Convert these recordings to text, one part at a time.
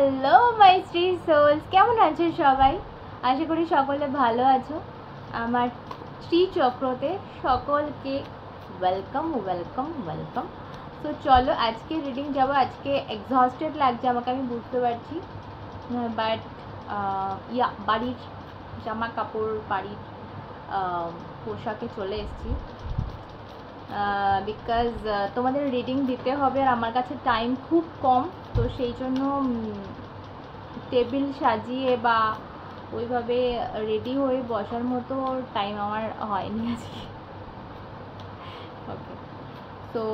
Hello my স্ত্রী sols, কেমন আছো সবাই? আশা করি সকলে ভালো আছো। আমার শ্রী চক্রতে সকলকে ওয়েলকাম ওয়েলকাম ওয়েলকাম। তো চলো আজকে রিডিং যাবো। আজকে এক্সহস্টেড লাগছে আমাকে, আমি বুঝতে পারছি, বাট বাড়ির জামা কাপড়, বাড়ির পোশাকে চলে এসেছি বিকজ তোমাদের রিডিং দিতে হবে আর আমার কাছে টাইম খুব কম। তো সেই জন্য টেবিল সাজিয়ে বা ওইভাবে রেডি হয়ে বসার মতো টাইম আমার হয়নি আজকে। ওকে, তো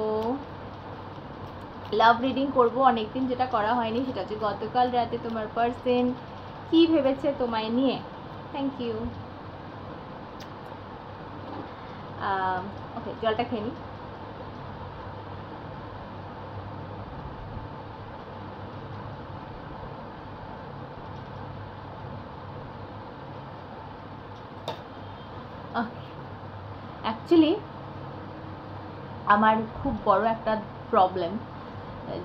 লাভ রিডিং করবো অনেকদিন, যেটা করা হয়নি সেটা হচ্ছে গতকাল রাতে তোমার পার্সন কী ভেবেছে তোমায় নিয়ে। Thank you. ওকে, জলটা খেয়ে নিই। অ্যাকচুয়ালি আমার খুব বড় একটা প্রবলেম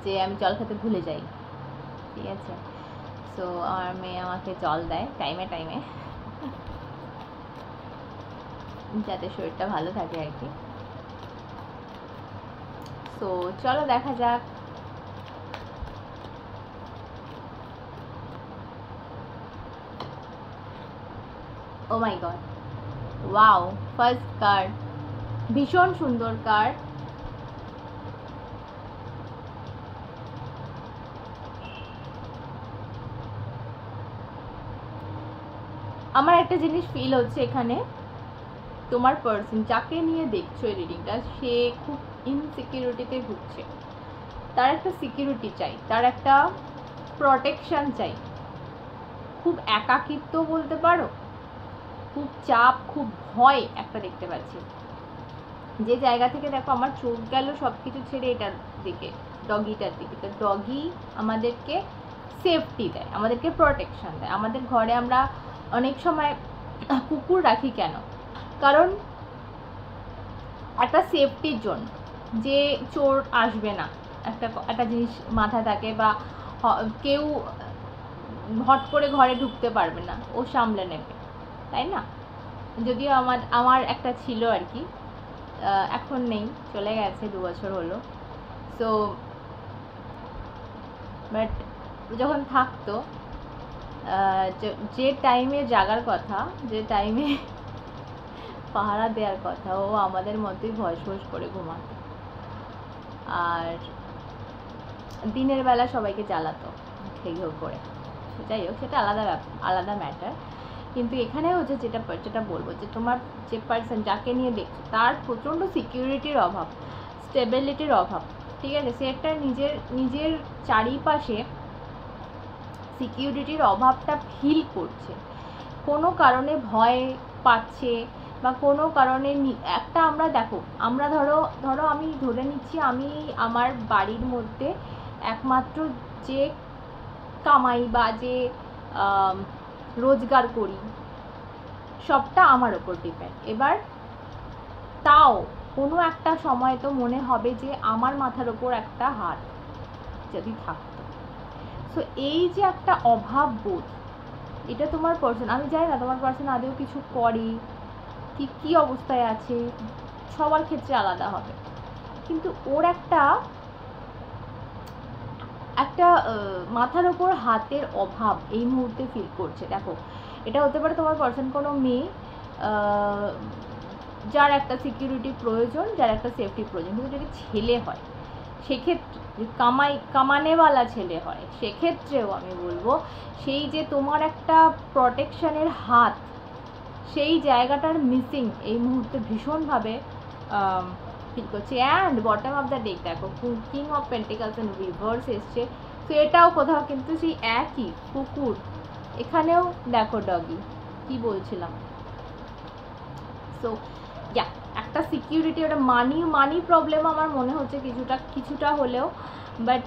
যে আমি জল খেতে ভুলে যাই, ঠিক আছে? সো আমার মেয়ে আমাকে জল দেয় টাইমে টাইমে, যাতে শরীরটা ভালো থাকে আর কি। সো চলো দেখা যাক। ও my god, wow, first card, ভীষণ সুন্দর কার্ড। আমার একটা জিনিস ফিল হচ্ছে এখানে, তোমার পার্সন যাকে নিয়ে দেখছো এই রিডিংটা, সে খুব ইনসিকিউরিটিতে ভুগছে। তার একটা সিকিউরিটি চাই, তার একটা প্রোটেকশন চাই, খুব একাকিত্ব বলতে পারো, খুব চাপ, খুব ভয় একটা দেখতে পাচ্ছি। যে জায়গা থেকে দেখো আমার চোখ গেল সব কিছু ছেড়ে এটার দিকে, ডগিটার দিকে। তো ডগি আমাদেরকে সেফটি দেয়, আমাদেরকে প্রোটেকশন দেয়। আমাদের ঘরে আমরা অনেক সময় কুকুর রাখি কেন? কারণ একটা সেফটির জন্য, যে চোর আসবে না, একটা জিনিস মাথায় থাকে, বা কেউ হট করে ঘরে ঢুকতে পারবে না, ও সামলে নেবে, তাই না? যদিও আমার একটা ছিল আর কি, এখন নেই, চলে গেছে, 2 বছর হলো। সো বাট যখন থাকতো, যে টাইমে জাগার কথা, যে টাইমে পাহারা দেওয়ার কথা, ও আমাদের মতোই ভস ভস করে ঘুমাতো, আর দিনের বেলা সবাইকে জ্বালাতো ঘেউ করে। যাই হোক, সেটা আলাদা ম্যাটার। কিন্তু এখানে হচ্ছে যেটা বলবো, যে তোমার যে পার্সন যাকে নিয়ে দেখছো, তার প্রচণ্ড সিকিউরিটির অভাব, স্টেবিলিটির অভাব, ঠিক আছে? সে একটা নিজের চারিপাশে সিকিউরিটির অভাবটা ফিল করছে, কোনো কারণে ভয় পাচ্ছে, বা কোনো কারণে একটা আমরা ধরো আমি ধরে নিচ্ছি, আমি আমার বাড়ির মধ্যে একমাত্র যে কামাই বা যে রোজগার করি, সবটা আমার ওপর ডিপেন্ড। এবার তাও কোনো একটা সময় তো মনে হবে যে আমার মাথার ওপর একটা হাত যদি থাকতো। সো এই যে একটা অভাব বোধ, এটা তোমার পার্সন, আমি জানি না তোমার পার্সন আদেও কিছু করে কি অবস্থায় আছে, সবার ক্ষেত্রে আলাদা হবে, কিন্তু ওর একটা মাথার ওপর হাতের অভাব এই মুহূর্তে ফিল করছে। দেখো, এটা হতে পারে তোমার পার্সন কোনো মেয়ে, যার একটা সিকিউরিটি প্রয়োজন, যার একটা সেফটি প্রয়োজন। কিন্তু যদি ছেলে হয়, সেক্ষেত্রে কামানেওয়ালা ছেলে হয়, সেক্ষেত্রেও আমি বলবো সেই যে তোমার একটা প্রোটেকশনের হাত, সেই জায়গাটার মিসিং এই মুহূর্তে ভীষণভাবে ফিল করছে। And bottom of the deck দেখো, king of pentacles and reverse এসছে। তো এটাও কোথাও কিন্তু সেই একই কুকুর, এখানেও দেখো ডগি, কি বলছিলাম। সো একটা সিকিউরিটি, একটা মানি প্রবলেম আমার মনে হচ্ছে কিছুটা হলেও, বাট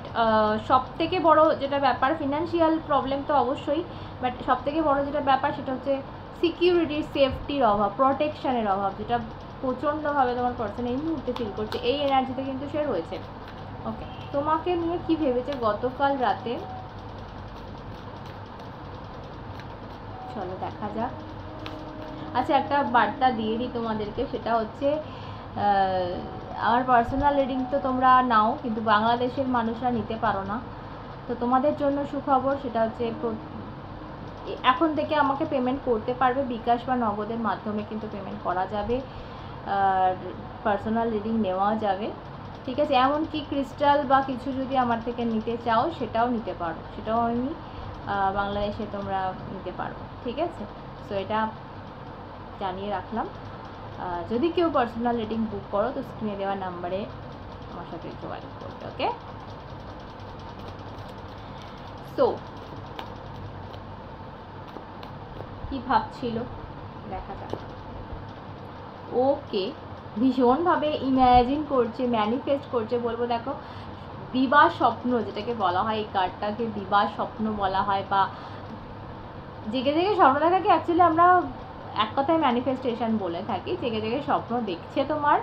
সব থেকে বড় যেটা ব্যাপার, ফিনান্সিয়াল প্রবলেম তো অবশ্যই, বাট সব থেকে বড় যেটা ব্যাপার সেটা হচ্ছে সিকিউরিটির, সেফটির অভাব, প্রোটেকশনের অভাব, যেটা প্রচণ্ডভাবে তোমার পার্সন এই মুহূর্তে ফিল করছে। এই এনার্জিতে কিন্তু সে রয়েছে। ওকে, তোমাকে নিয়ে কি ভেবেছে গতকাল রাতে চলো দেখা যাক। আচ্ছা, একটা বার্তা দিয়ে দিই তোমাদেরকে, সেটা হচ্ছে আমার পার্সোনাল রিডিং তো তোমরা নাও, কিন্তু বাংলাদেশের মানুষরা নিতে পারো না। তো তোমাদের জন্য সুখবর, সেটা হচ্ছে এখন থেকে আমাকে পেমেন্ট করতে পারবে, বিকাশ বা নগদের মাধ্যমে কিন্তু পেমেন্ট করা যাবে, আর পার্সোনাল রিডিং নেওয়া যাবে, ঠিক আছে। এমনকি ক্রিস্টাল বা কিছু যদি আমার থেকে নিতে চাও সেটাও নিতে পারো, সেটাও আমি বাংলাদেশে তোমরা নিতে পারো, ঠিক আছে। সো এটা জানিয়ে রাখলাম। যদি কেউ পার্সোনাল রিডিং বুক করো তো স্ক্রিনে দেওয়া নাম্বারে আমার সাথে যোগাযোগ করবে, ওকে। সো কি ভাবছিল দেখা যাক। ওকে, ভীষণভাবে ইম্যাজিন করছে, ম্যানিফেস্ট করছে, বলবো দেখো দিবা স্বপ্ন যেটাকে বলা হয়, এই কার্ডটাকে দিবা স্বপ্ন বলা হয়, বা জেগে জেগে স্বপ্ন দেখাকে অ্যাকচুয়ালি আমরা এক কথায় ম্যানিফেস্টেশন বলে থাকি। জেগে জেগে স্বপ্ন দেখছে তোমার,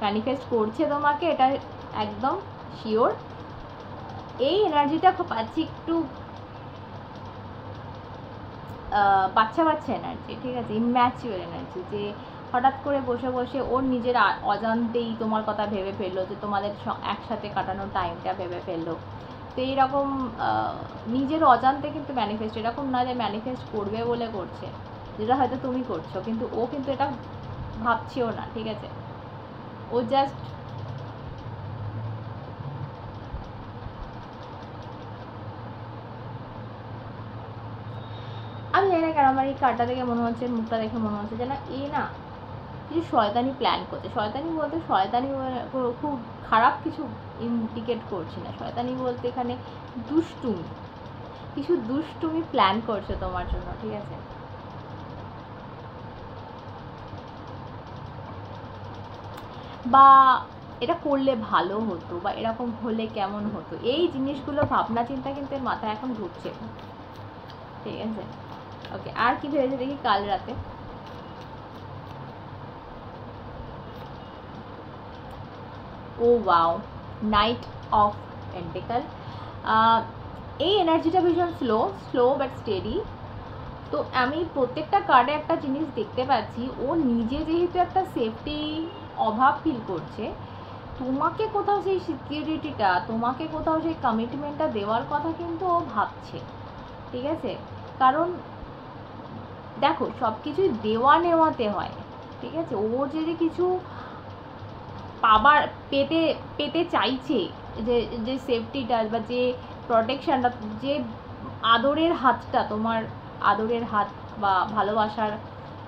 ম্যানিফেস্ট করছে তোমাকে, এটা একদম শিওর। এই এনার্জিটা পাচ্ছি একটু বাচ্চা বাচ্চা এনার্জি, ঠিক আছে, ইম্যাচিওর এনার্জি, যে হঠাৎ করে বসে বসে ওর নিজের অজান্তেই তোমার কথা ভেবে ফেললো, যে তোমাদের একসাথে কাটানোর টাইমটা ভেবে ফেললো। তো এইরকম নিজের অজান্তে কিন্তু ম্যানিফেস্ট, এরকম না যে ম্যানিফেস্ট করবে বলে করছে, যেটা হয়তো তুমি করছো, কিন্তু ও কিন্তু এটা ভাবছেও না, ঠিক আছে। ও জাস্ট আমি জানি না কেন আমার এই কার্ডটা দেখে মনে হচ্ছে, মুখটা দেখে মনে হচ্ছে যে না এ না কিছু শয়তানি প্ল্যান করছে। শয়তানি বলতে শয়তানি খুব খারাপ কিছু ইন্ডিকেট করছি না, শয়তানি বলতে এখানে দুষ্টুমি, কিছু দুষ্টুমি প্ল্যান করছে তোমার জন্য, ঠিক আছে। বা এটা করলে ভালো হতো, বা এরকম হলে কেমন হতো, এই জিনিসগুলো ভাবনা চিন্তা কিন্তু এর মাথায় এখন ঢুকছে, ঠিক আছে। ওকে, আর কি ভেবেছে দেখি কাল রাতে। ও ওয়াও, নাইট অফ পেন্টিকল। এই এনার্জিটা ভীষণ স্লো বাট স্টেডি। তো আমি প্রত্যেকটা কার্ডে একটা জিনিস দেখতে পাচ্ছি, ও নিজে যেহেতু একটা সেফটি অভাব ফিল করছে, তোমাকে কোথাও সেই সিকিউরিটিটা, তোমাকে কোথাও সেই কমিটমেন্টটা দেওয়ার কথা কিন্তু ও ভাবছে, ঠিক আছে। কারণ দেখো সব কিছুই দেওয়া নেওয়াতে হয়, ঠিক আছে। ও যদি কিছু পেতে চাইছে, যে সেফটিটা বা যে প্রোটেকশনটা, যে আদরের হাতটা, তোমার আদরের হাত বা ভালোবাসার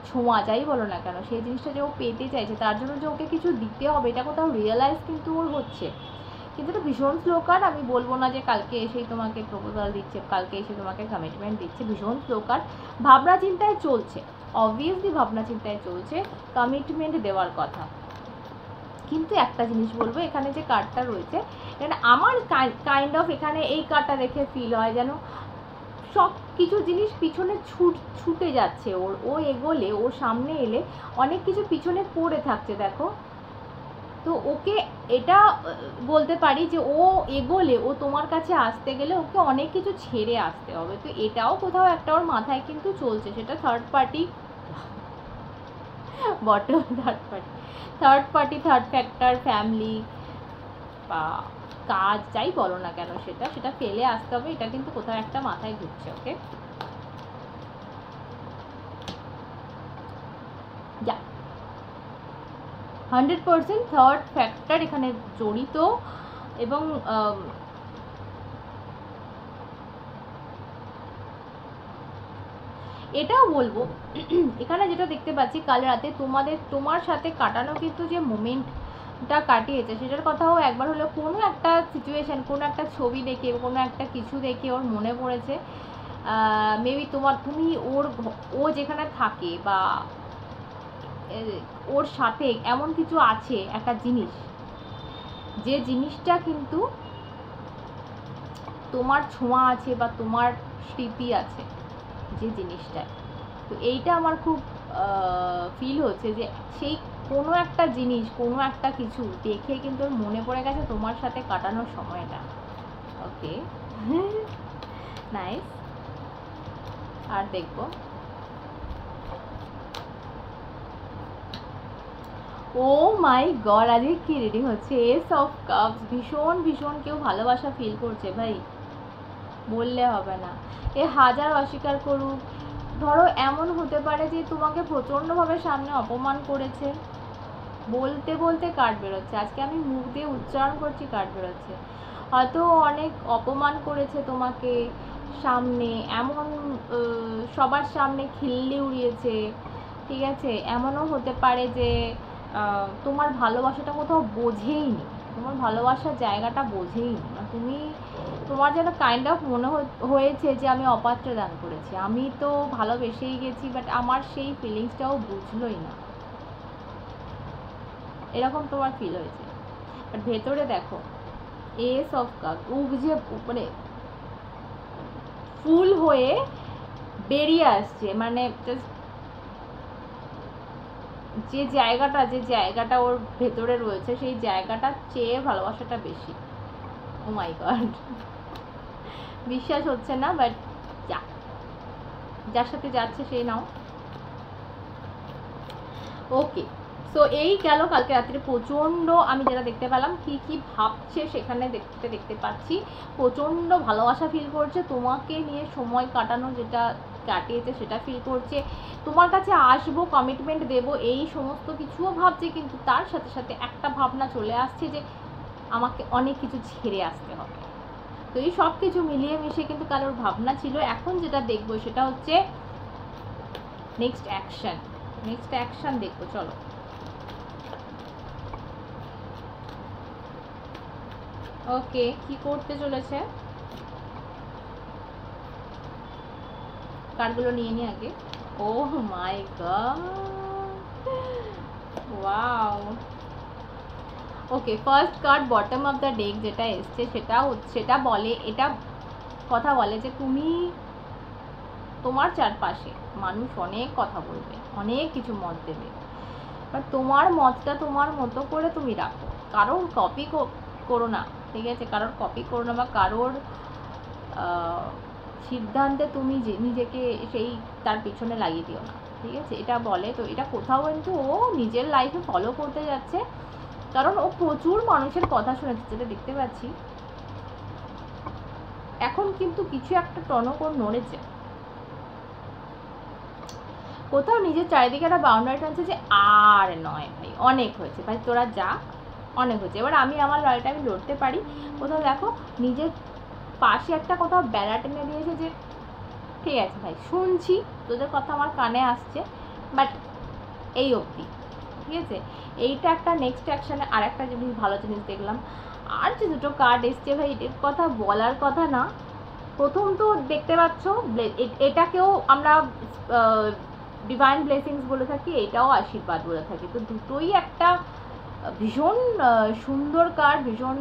ছোঁয়া যাই বলো না কেন, সেই জিনিসটা যে ও পেতে চাইছে, তার জন্য যে ওকে কিছু দিতে হবে এটা কোথাও রিয়েলাইজ কিন্তু ওর হচ্ছে। কিন্তু এটা ভীষণ স্লো কার্ড। আমি বলবো না যে কালকে এসেই তোমাকে প্রপোজাল দিচ্ছে, কালকে এসে তোমাকে কমিটমেন্ট দিচ্ছে, ভীষণ স্লো কার্ড। ভাবনা চিন্তায় চলছে, অবভিয়াসলি ভাবনা চিন্তায় চলছে কমিটমেন্ট দেওয়ার কথা। কিন্তু একটা জিনিস বলবো, এখানে যে কার্ডটা রয়েছে, এখানে আমার কাইন্ড অফ এখানে এই কার্ডটা দেখে ফিল হয় যেন সব কিছু জিনিস পিছনে ছুটে যাচ্ছে ওর, ও এগোলে, ও সামনে এলে অনেক কিছু পিছনে পড়ে থাকছে দেখো। তো ওকে এটা বলতে পারি যে ও এগোলে, ও তোমার কাছে আসতে গেলে ওকে অনেক কিছু ছেড়ে আসতে হবে। তো এটাও কোথাও একটা ওর মাথায় কিন্তু চলছে, সেটা third party bottom, third factor, family বা কাজ যাই বলো না কেন, সেটা ফেলে আসতে হবে, এটা কিন্তু কোথাও একটা মাথায় ঢুকছে, ওকে। যা 100% থার্ড ফ্যাক্টর এখানে জড়িত। এবং এটাও বলবো এখানে যেটা দেখতে পাচ্ছি কাল রাতে তোমার সাথে কাটানো কিন্তু যে মোমেন্টটা কাটিয়েছে, সেটার কথাও একবার হলো কোনো একটা সিচুয়েশন, কোনো একটা ছবি দেখে, কোনো একটা কিছু দেখে ওর মনে পড়েছে। মেবি তুমি ও যেখানে থাকে বা ওর সাথে এমন কিছু আছে, একটা জিনিস, যে জিনিসটা কিন্তু তোমার ছোঁয়া আছে বা তোমার স্মৃতি আছে যে জিনিসটায়। তো এইটা আমার খুব ফিল হচ্ছে যে সেই কোনো একটা জিনিস, কোনো একটা কিছু দেখে কিন্তু ওর মনে পড়ে গেছে তোমার সাথে কাটানোর সময়টা, ওকে। নাইস। আর দেখবো ও মাই গড, আজকে কি রিডিং হচ্ছে? S of cups. ভীষণ ভীষণ কেউ ভালোবাসা ফিল করছে ভাই, বললে হবে না। এ হাজার অস্বীকার করুক, ধরো এমন হতে পারে যে তোমাকে প্রচণ্ডভাবে সামনে অপমান করেছে, বলতে বলতে কার্ড বেরোচ্ছে, আজকে আমি মুখ দিয়ে উচ্চারণ করছি, কার্ড বেরোচ্ছে। হয়তো অনেক অপমান করেছে তোমাকে সামনে, এমন সবার সামনে খিল্লি উড়িয়েছে, ঠিক আছে? এমনও হতে পারে যে তোমার ভালোবাসাটা কোথাও বোঝেইনি, তোমার ভালোবাসার জায়গাটা বোঝেইনি, তুমি, তোমার যেন কাইন্ড অফ মনে হয়েছে যে আমি অপাত্রে দান করেছি, আমি তো ভালোবেসেই গেছি, বাট আমার সেই ফিলিংসটাও বুঝলোই না, এরকম তোমার ফিল হয়েছে। বাট ভেতরে দেখো এস অফ কাপ, উগ যে মানে ফুল হয়ে বেরিয়ে আসছে, মানে যে জায়গাটা ওর ভেতরে রয়েছে, সেই জায়গাটার চেয়ে ভালোবাসাটা বেশি। ও মাই গড, বিশ্বাস হচ্ছে না, বাট যার সাথে যাচ্ছে সেই নাও। ওকে, সো এই গেল কালকে রাত্রে প্রচণ্ড, আমি যেটা দেখতে পেলাম কি কি ভাবছে সেখানে দেখতে পাচ্ছি, প্রচণ্ড ভালোবাসা ফিল করছে, তোমাকে নিয়ে সময় কাটানো যেটা কাটিয়েছে সেটা ফিল করছে, তোমার কাছে আসবো, কমিটমেন্ট দেব, এই সমস্ত কিছুও ভাবছে, কিন্তু তার সাথে সাথে একটা ভাবনা চলে আসছে যে আমাকে অনেক কিছু ছেড়ে আসতে হবে। তো এই সব কিছু মিলিয়ে মিশিয়ে কিন্তু কারোর ভাবনা ছিল। এখন যেটা দেখবো সেটা হচ্ছে নেক্সট অ্যাকশন দেখবো, চলো। ওকে, কি করতে চলেছে, কার্ডগুলো নিয়ে নি আগে। Oh my god, wow. Okay, first card bottom of the deck যেটা এসছে সেটা বলে, এটা কথা বলে যে তুমি, তোমার চারপাশে মানুষ অনেক কথা বলবে, অনেক কিছু মত দেবে, বাট তোমার মতটা তোমার মতো করে তুমি রাখো, কারোর কপি করো না, ঠিক আছে? কারোর কপি করো না, বা কারোর সিদ্ধান্তে তুমি নিজেকে সেই তার পিছনে লাগিয়ে দিও না, ঠিক আছে? এটা বলে। তো এটা কোথাও কিন্তু ও নিজের লাইফে ফলো করতে যাচ্ছে, কারণ ও প্রচুর মানুষের কথা শুনেছে, যেটা দেখতে পাচ্ছি। এখন কিন্তু কিছু একটা টনক নড়েছে, কোথাও নিজের চারিদিকে একটা বাউন্ডারি টানছে যে আর নয় ভাই, অনেক হয়েছে ভাই, তোরা যা, অনেক হয়েছে, এবার আমি আমার লড়াইটা আমি লড়তে পারি। কোথাও দেখো নিজের পাশে একটা কোথাও বেড়া টেনে দিয়েছে যে ঠিক আছে ভাই, শুনছি তোদের কথা, আমার কানে আসছে, বাট এই অবধি, ঠিক আছে? এইটা একটা নেক্সট অ্যাকশানে আর একটা জিনিস, ভালো জিনিস দেখলাম। আর যে দুটো কার্ড এসছে ভাই, এটার কথা বলার কথা না। প্রথম তো দেখতে পাচ্ছ, এটাকেও আমরা ডিভাইন ব্লেসিংস বলে থাকি, এটাও আশীর্বাদ বলে থাকি, তো দুটোই একটা ভীষণ সুন্দর কার্ড, ভীষণ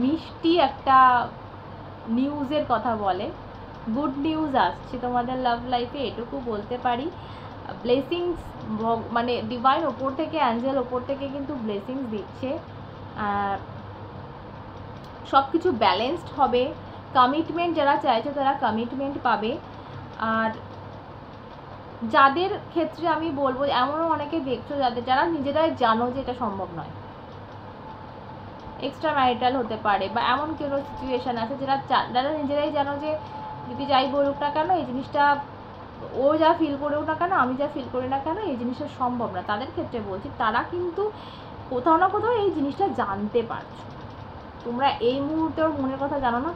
মিষ্টি একটা নিউজের কথা বলে, গুড নিউজ আসছে তোমাদের লাভ লাইফে, এটুকু বলতে পারি। ব্লেসিংস মানে ডিভাইন ওপর থেকে, অ্যাঞ্জেল ওপর থেকে কিন্তু ব্লেসিংস দিচ্ছে, সব কিছু ব্যালেন্সড হবে, কমিটমেন্ট যারা চাইছে তারা কমিটমেন্ট পাবে। আর যাদের ক্ষেত্রে আমি বলবো, এমনও অনেকে দেখছো যারা নিজেরাই জানো যে এটা সম্ভব নয়, এক্সট্রা ম্যারিটাল হতে পারে, বা এমন কোনো সিচুয়েশান আছে যারা নিজেরাই জানো যে যদি যাই বলুক না কেন, এই জিনিসটা ও যা ফিল করেও না কেন, আমি যা ফিল করি না কেন, এই জিনিসটা সম্ভব না, তাদের ক্ষেত্রে বলছি, তারা কিন্তু কোথাও না কোথাও এই জিনিসটা জানতে পারছো। তোমরা এই মুহূর্তে ওর মনের কথা জানো না,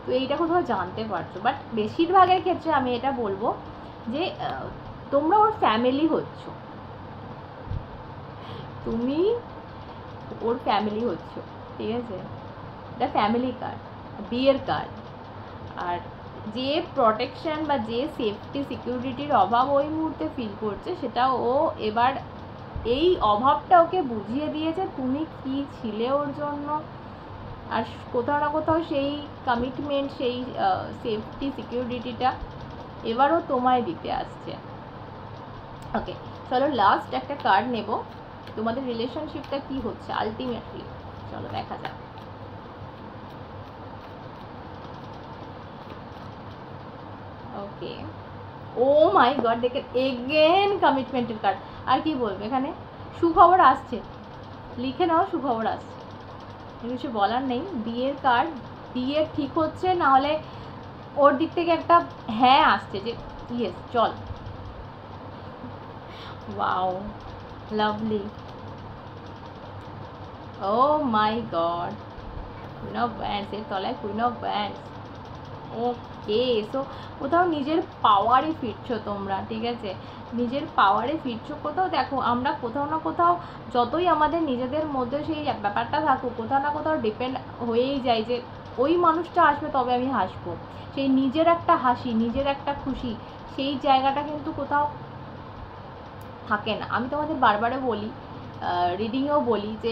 তো এইটা কোথাও জানতে পারছো, বাট বেশিরভাগের ক্ষেত্রে আমি এটা বলবো যে তোমরা ওর ফ্যামিলি হচ্ছ, তুমি ওর ফ্যামিলি হচ্ছ, ঠিক আছে? এটা ফ্যামিলি কার্ড, বিয়ের কার্ড। আর যে প্রোটেকশন বা যে সেফটি সিকিউরিটির অভাব ওই মুহূর্তে ফিল করছে, সেটা ও এবার এই অভাবটা ওকে বুঝিয়ে দিয়েছে তুমি কি ছিলে ওর জন্য, আর কোথাও না কোথাও সেই কমিটমেন্ট, সেই সেফটি সিকিউরিটিটা এবারও তোমায় দিতে আসছে। ওকে, চলো লাস্ট একটা কার্ড নেব, তোমাদের রিলেশনশিপটা কি হচ্ছে আলটিমেটলি, চলো দেখা যাক। ওকে, ও মাই গড, দেখেন এগেন কমিটমেন্টের কার্ড। আর কি বলবো, এখানে সুখবর আসছে, লিখে নাও সুখবর আসছে, কিছু বলার নেই। বিয়ের কার্ড, বিয়ে ঠিক হচ্ছে, না হলে ওর দিক থেকে একটা হ্যাঁ আসছে যে ইয়েস চল। Wow, lovely. Oh my god, queen of bands, এর তলায় queen of bands. Okay, so কোথাও নিজের পাওয়ারে ফিরছো তোমরা, ঠিক আছে, নিজের পাওয়ারে ফিরছো। কোথাও দেখো আমরা কোথাও না কোথাও যতই আমাদের নিজেদের মধ্যে সেই ব্যাপারটা থাকুক, কোথাও না কোথাও ডিপেন্ড হয়েই যায় যে ওই মানুষটা আসবে তবে আমি হাসবো। সেই নিজের একটা হাসি, নিজের একটা খুশি, সেই জায়গাটা কিন্তু কোথাও থাকে না। আমি তোমাদের বারবারে বলি, রিডিংয়েও বলি যে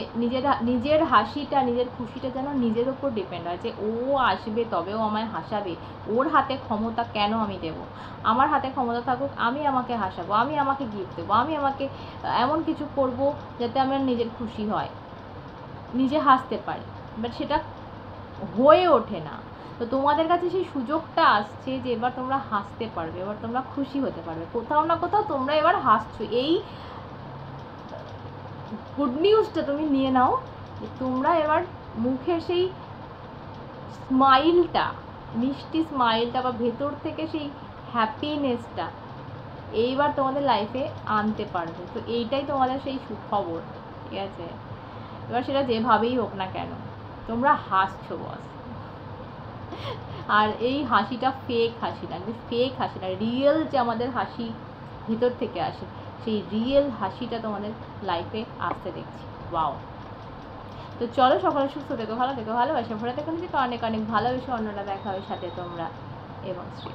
নিজের হাসিটা, নিজের খুশিটা যেন নিজের ওপর ডিপেন্ড হয়, যে ও আসবে তবেও আমায় হাসাবে, ওর হাতে ক্ষমতা কেন আমি দেবো। আমার হাতে ক্ষমতা থাকুক, আমি আমাকে হাসাবো, আমি আমাকে গিফট দেবো, আমি আমাকে এমন কিছু করব যাতে আমার নিজের খুশি হয়, নিজে হাসতে পারি, বাট সেটা হয়ে ওঠে না। তো তোমাদের কাছে সেই সুযোগটা আসছে যে এবার তোমরা হাসতে পারবে, এবার তোমরা খুশি হতে পারবে, কোথাও না কোথাও তোমরা এবার হাসছো। এই গুড নিউজটা তুমি নিয়ে নাও যে তোমরা এবার মুখের সেই স্মাইলটা, মিষ্টি স্মাইলটা বা ভেতর থেকে সেই হ্যাপিনেসটা এইবার তোমাদের লাইফে আনতে পারবে। তো এইটাই তোমাদের সেই সুখবর, ঠিক আছে। এবার সেটা যেভাবেই হোক না কেন তোমরা হাসছো বস। আর এই হাসিটা ফেক হাসি না, ফেক হাসি না, রিয়েল যে আমাদের হাসি ভিতর থেকে আসে, সেই রিয়েল হাসিটা তোমাদের লাইফে আসতে দেখছি। ওয়াও। তো চলো, সকলে সুস্থ থেকো, ভালো থেকো, ভালোবাসা ভরে থেকো, নিজেকে অনেক অনেক ভালোবেসে অন্যরা দেখা হবে সাথে তোমরা এবং শ্রী।